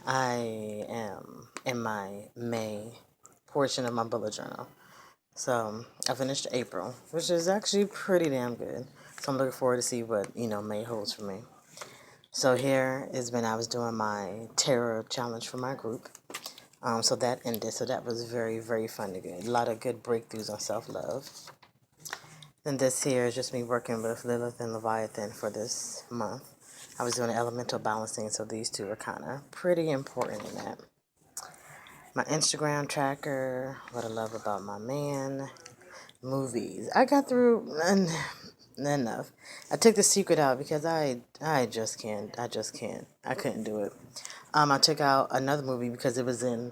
I am in my May portion of my bullet journal. So I finished April, which is actually pretty damn good. So I'm looking forward to see what, May holds for me. So here is when I was doing my tarot challenge for my group. So that ended. So that was very, very fun to get. A lot of good breakthroughs on self-love. Then this here is just me working with Lilith and Leviathan for this month. I was doing elemental balancing, so these two are kind of pretty important in that. My Instagram tracker, what I love about my man, movies. I got through enough. I took The Secret out because I just can't. I just can't. I couldn't do it. I took out another movie because it was in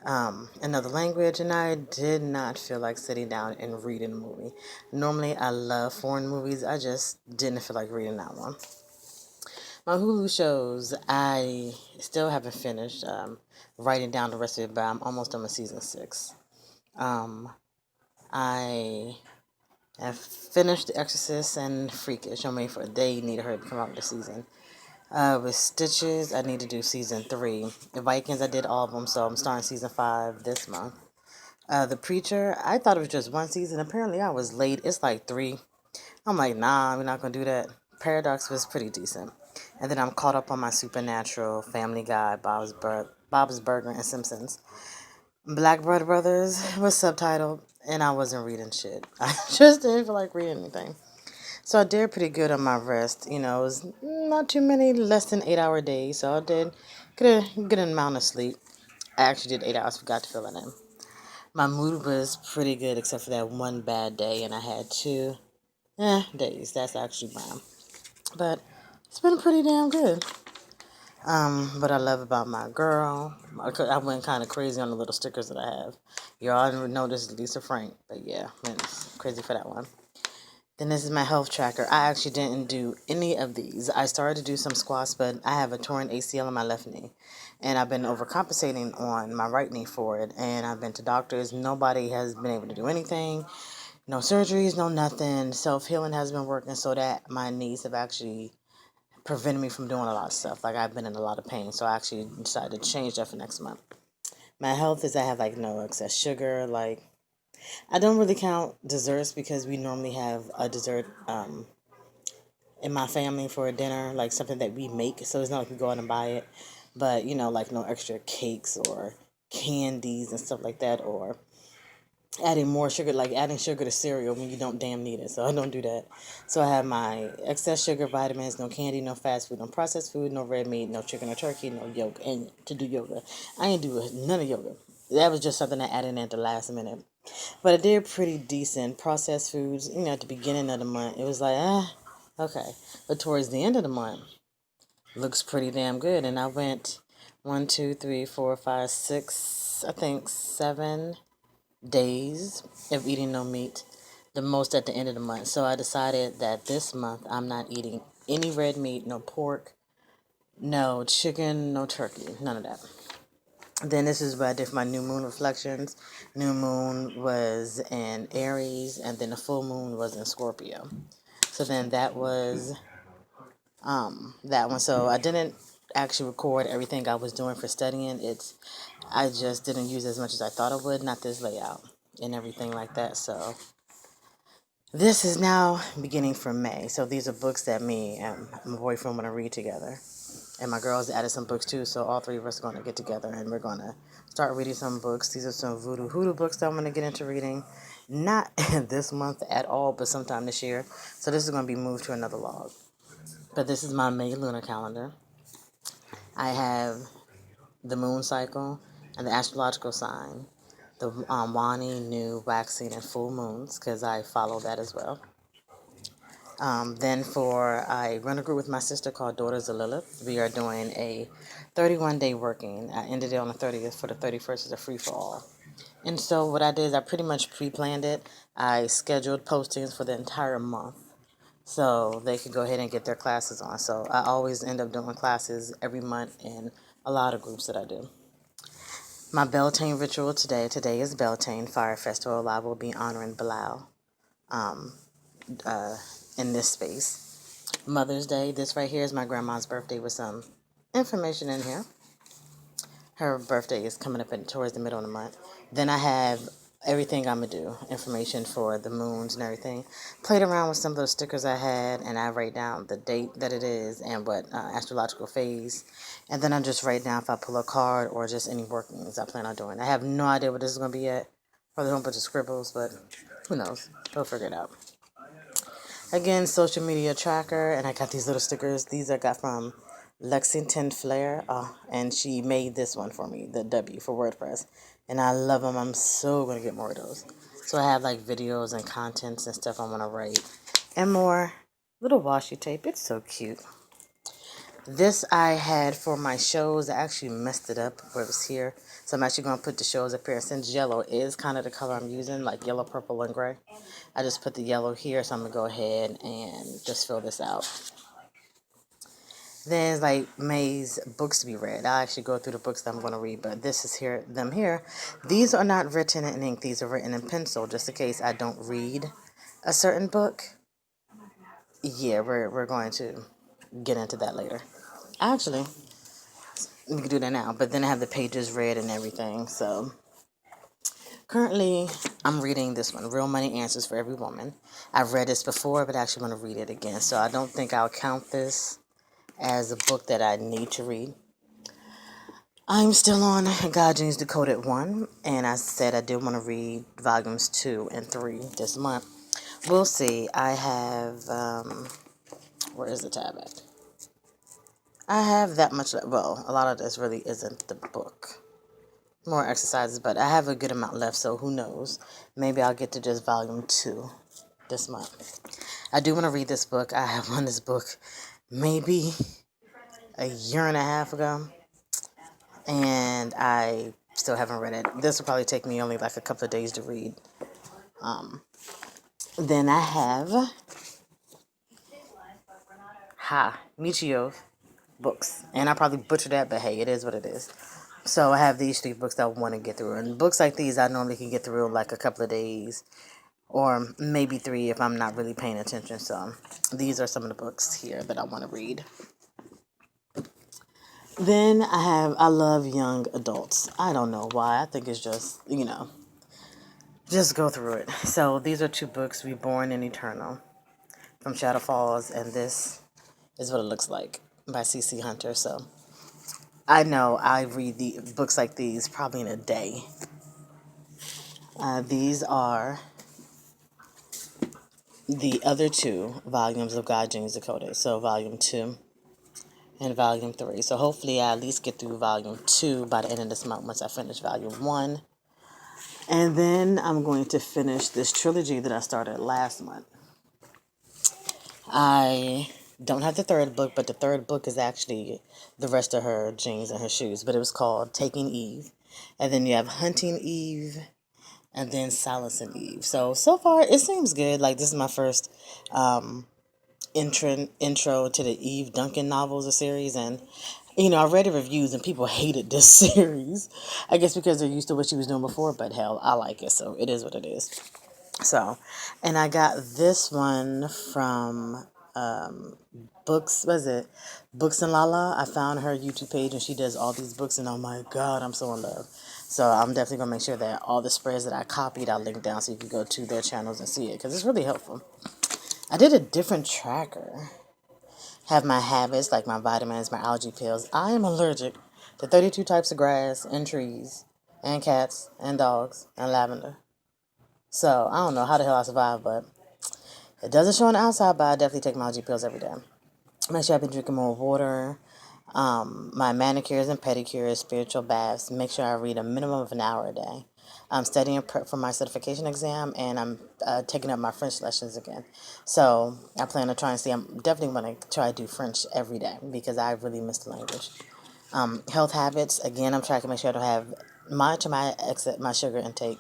another language, and I did not feel like sitting down and reading a movie. Normally, I love foreign movies. I just didn't feel like reading that one. My Hulu shows, I still haven't finished writing down the rest of it, but I'm almost done with season 6. Um, I have finished The Exorcist and Freakish. I'm waiting for they need to hurry to come out with the season. With Stitches, I need to do season 3. The Vikings, I did all of them, so I'm starting season 5 this month. The Preacher, I thought it was just one season. Apparently, I was late. It's like 3. I'm like, nah, we're not gonna do that. Paradox was pretty decent. And then I'm caught up on my Supernatural, Family Guy, Bob's Burger, and Simpsons. Black Blood Brothers was subtitled, and I wasn't reading shit. I just didn't feel like reading anything. So I did pretty good on my rest. It was not too many, less than 8-hour days. So I did get a good amount of sleep. I actually did 8 hours, forgot to fill it in. My mood was pretty good except for that one bad day, and I had 2 days. That's actually mine. But it's been pretty damn good. What I love about my girl, I went kind of crazy on the little stickers that I have. Y'all know this is Lisa Frank, but yeah, man, it's crazy for that one. Then this is my health tracker. I actually didn't do any of these. I started to do some squats, but I have a torn ACL in my left knee. And I've been overcompensating on my right knee for it. And I've been to doctors. Nobody has been able to do anything. No surgeries, no nothing. Self-healing has been working so that my knees have actually prevented me from doing a lot of stuff. Like I've been in a lot of pain. So I actually decided to change that for next month. My health is I have like no excess sugar. Like I don't really count desserts because we normally have a dessert in my family for a dinner, like something that we make. So it's not like we go out and buy it. But, like no extra cakes or candies and stuff like that, or adding more sugar, like adding sugar to cereal when you don't damn need it. So I don't do that. So I have my excess sugar, vitamins, no candy, no fast food, no processed food, no red meat, no chicken or turkey, no yoga. And to do yoga, I ain't do none of yoga. That was just something I added in at the last minute. But I did pretty decent. Processed foods, at the beginning of the month, it was like, okay. But towards the end of the month, looks pretty damn good. And I went 1, 2, 3, 4, 5, 6, I think 7 days of eating no meat, the most at the end of the month. So I decided that this month I'm not eating any red meat, no pork, no chicken, no turkey, none of that. Then this is what I did for my new moon reflections. New moon was in Aries, and then the full moon was in Scorpio. So then that was that one. So I didn't actually record everything I was doing for studying. I just didn't use as much as I thought I would, not this layout and everything like that. So this is now beginning for May. So these are books that me and my boyfriend want to read together. And my girls added some books too, so all 3 of us are going to get together and we're going to start reading some books. These are some voodoo hoodoo books that I'm going to get into reading. Not this month at all, but sometime this year. So this is going to be moved to another log. But this is my May lunar calendar. I have the moon cycle and the astrological sign, the Wani, new, waxing, and full moons, because I follow that as well. Then I run a group with my sister called Daughters of Lilith. We are doing a 31-day working. I ended it on the 30th. For the 31st is a free-for-all. And so what I did is I pretty much pre-planned it. I scheduled postings for the entire month so they could go ahead and get their classes on. So I always end up doing classes every month in a lot of groups that I do. My Beltane ritual today is Beltane Fire Festival. I will be honoring Bilal in this space. Mother's Day, this right here is my grandma's birthday with some information in here. Her birthday is coming up towards the middle of the month. Then I have everything I'm gonna do, information for the moons and everything. Played around with some of those stickers I had, and I write down the date that it is and what astrological phase. And then I just write down if I pull a card or just any workings I plan on doing. I have no idea what this is gonna be yet. Probably a whole bunch of scribbles, but who knows? We'll figure it out. Again, social media tracker, and I got these little stickers. These I got from Lexington Flair, and she made this one for me, the W for WordPress, and I love them. I'm so gonna get more of those. So I have like videos and contents and stuff I want to write, and more little washi tape. It's so cute. This I had for my shows. I actually messed it up where it was here. So I'm actually going to put the shows up here. Since yellow is kind of the color I'm using, like yellow, purple, and gray, I just put the yellow here. So I'm going to go ahead and just fill this out. There's like May's books to be read. I'll actually go through the books that I'm going to read, but this is them here. These are not written in ink. These are written in pencil, just in case I don't read a certain book. Yeah, we're going to get into that later. Actually, we can do that now, but then I have the pages read and everything. So currently I'm reading this one, Real Money Answers for Every Woman. I've read this before, but I actually want to read it again. So I don't think I'll count this as a book that I need to read. I'm still on God Genes Decoded 1, and I said I did want to read volumes 2 and 3 this month. We'll see. I have, where is the tab at? I have that much, well, a lot of this really isn't the book. More exercises, but I have a good amount left, so who knows? Maybe I'll get to just volume 2 this month. I do want to read this book. I have won this book maybe a year and a half ago, and I still haven't read it. This will probably take me only like a couple of days to read. Then I have Michio books, and I probably butchered that, but hey, it is what it is. So I have these 3 books that I want to get through, and books like these I normally can get through in like a couple of days, or maybe 3 if I'm not really paying attention. So these are some of the books here that I want to read. Then I love young adults. I don't know why. I think it's just, just go through it. So these are 2 books, Reborn and Eternal from Shadow Falls, and this is what it looks like by C.C. Hunter. So I know I read the books like these probably in a day. These are the other 2 volumes of God Genes Decoded. So volume 2 and volume 3. So hopefully I at least get through volume 2 by the end of this month once I finish volume 1. And then I'm going to finish this trilogy that I started last month. I don't have the 3rd book, but the 3rd book is actually the rest of her jeans and her shoes. But it was called Taking Eve. And then you have Hunting Eve, and then Silencing Eve. So far it seems good. Like, this is my first intro to the Eve Duncan novels or series, and I read the reviews and people hated this series. I guess because they're used to what she was doing before, but hell, I like it, so it is what it is. So, and I got this one from Books, what is it? Books and Lala. I found her YouTube page and she does all these books, and oh my god, I'm so in love. So I'm definitely going to make sure that all the spreads that I copied, I'll link down so you can go to their channels and see it, because it's really helpful. I did a different tracker. Have my habits, like my vitamins, my algae pills. I am allergic to 32 types of grass and trees and cats and dogs and lavender. So I don't know how the hell I survive, but it doesn't show on the outside, but I definitely take my algae pills every day. Make sure I've been drinking more water. My manicures and pedicures, spiritual baths. Make sure I read a minimum of an hour a day. I'm studying prep for my certification exam, and I'm taking up my French lessons again. So I plan on trying to see. I'm definitely going to try to do French every day because I really miss the language. Health habits. Again, I'm trying to make sure I don't have monitor my sugar intake.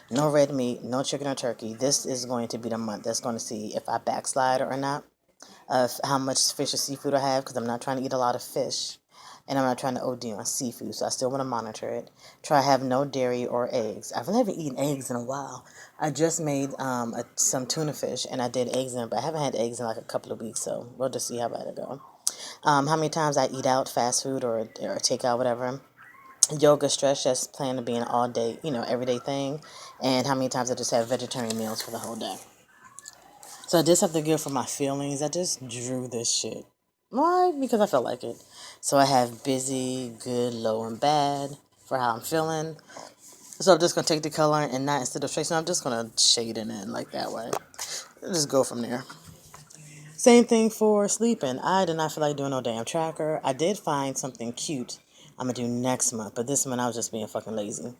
No red meat, no chicken or turkey. This is going to be the month that's going to see if I backslide or not. How much fish or seafood I have, because I'm not trying to eat a lot of fish, and I'm not trying to OD on seafood, so I still want to monitor it. Try to have no dairy or eggs. I really haven't eaten eggs in a while. I just made some tuna fish, and I did eggs in it, but I haven't had eggs in like a couple of weeks, so we'll just see how bad it goes. How many times I eat out fast food or take out, whatever. yoga, stretch, just plan to be an all day, everyday thing, and how many times I just have vegetarian meals for the whole day. So I did something good for my feelings. I just drew this shit. Why? Because I felt like it. So I have busy, good, low, and bad for how I'm feeling. So I'm just gonna take the color and not instead of tracing, I'm just gonna shade it in like that way. Just go from there. Same thing for sleeping. I did not feel like doing no damn tracker. I did find something cute I'm gonna do next month, but this month I was just being fucking lazy.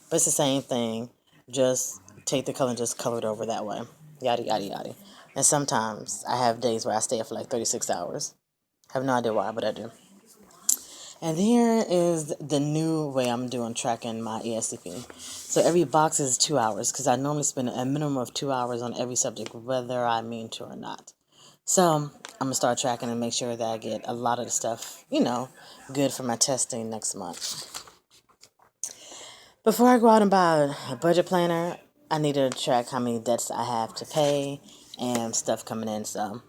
But it's the same thing. Just take the color and just color it over that way. Yada, yada, yada. And sometimes I have days where I stay up for like 36 hours. I have no idea why, but I do. And here is the new way I'm doing tracking my ESCP. So every box is 2 hours because I normally spend a minimum of 2 hours on every subject, whether I mean to or not. So I'm going to start tracking and make sure that I get a lot of the stuff, good for my testing next month. Before I go out and buy a budget planner, I need to track how many debts I have to pay and stuff coming in. So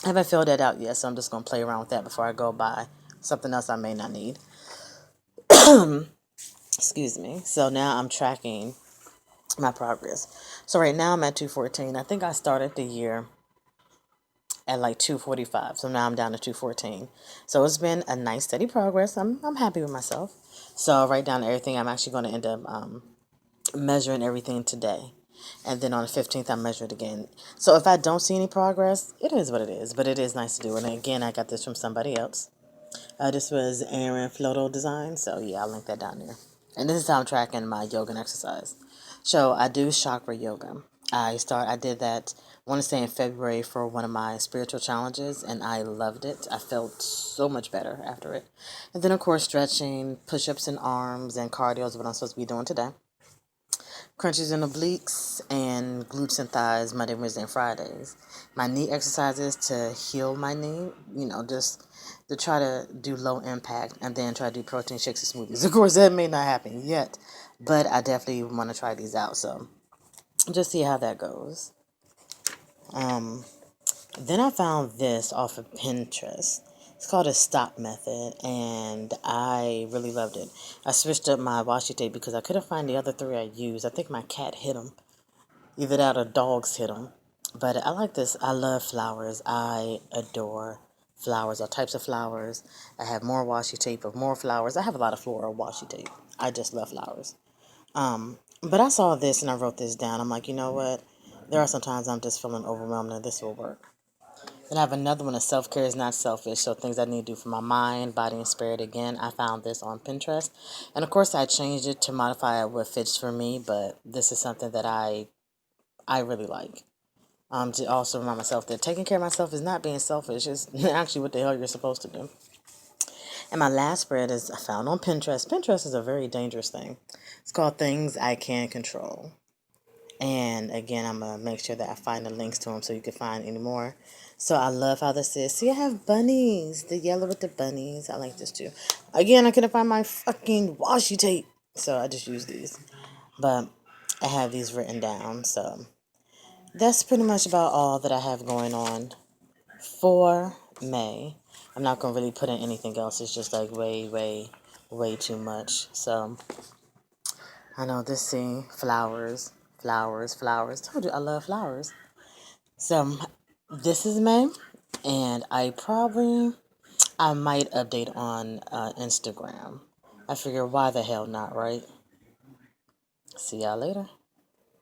I haven't filled that out yet, so I'm just going to play around with that before I go buy something else I may not need. Excuse me. So now I'm tracking my progress. So right now I'm at 214. I think I started the year at like 245. So now I'm down to 214. So it's been a nice steady progress. I'm happy with myself. So I'll write down everything. I'm actually going to end up measuring everything today. And then on the 15th, I measure it again. So if I don't see any progress, it is what it is. But it is nice to do. And again, I got this from somebody else. This was Aaron Floto Design. So yeah, I'll link that down there. And this is how I'm tracking my yoga and exercise. So I do chakra yoga. I did that, I want to say in February for one of my spiritual challenges, and I loved it. I felt so much better after it. And then, of course, stretching, push-ups and arms, and cardio is what I'm supposed to be doing today. Crunches and obliques, and glutes and thighs Monday, Wednesday, and Fridays. My knee exercises to heal my knee, just to try to do low impact, and then try to do protein shakes and smoothies. Of course, that may not happen yet, but I definitely want to try these out. So just see how that goes. Then I found this off of Pinterest. It's called a stop method, and I really loved it. I switched up my washi tape because I couldn't find the other three I used. I think my cat hit them. Either that or dogs hit them. But I like this. I love flowers. I adore flowers, all types of flowers. I have more washi tape of more flowers. I have a lot of floral washi tape. I just love flowers. But I saw this and I wrote this down. I'm like, you know what? There are some times I'm just feeling overwhelmed and this will work. Then I have another one of self-care is not selfish. So things I need to do for my mind, body, and spirit. Again, I found this on Pinterest. And of course I changed it to modify it what fits for me. But this is something that I really like. To also remind myself that taking care of myself is not being selfish. It's actually what the hell you're supposed to do. And my last spread is I found on Pinterest. Pinterest is a very dangerous thing. It's called Things I Can't Control. And again, I'm going to make sure that I find the links to them so you can find any more. So I love how this is. See, I have bunnies. The yellow with the bunnies. I like this too. Again, I couldn't find my fucking washi tape. So I just used these. But I have these written down. So that's pretty much about all that I have going on for May. I'm not going to really put in anything else. It's just like way, way, way too much. So I know this scene, flowers, flowers, flowers. Told you I love flowers. So this is May, and I might update on Instagram. I figure why the hell not, right? See y'all later.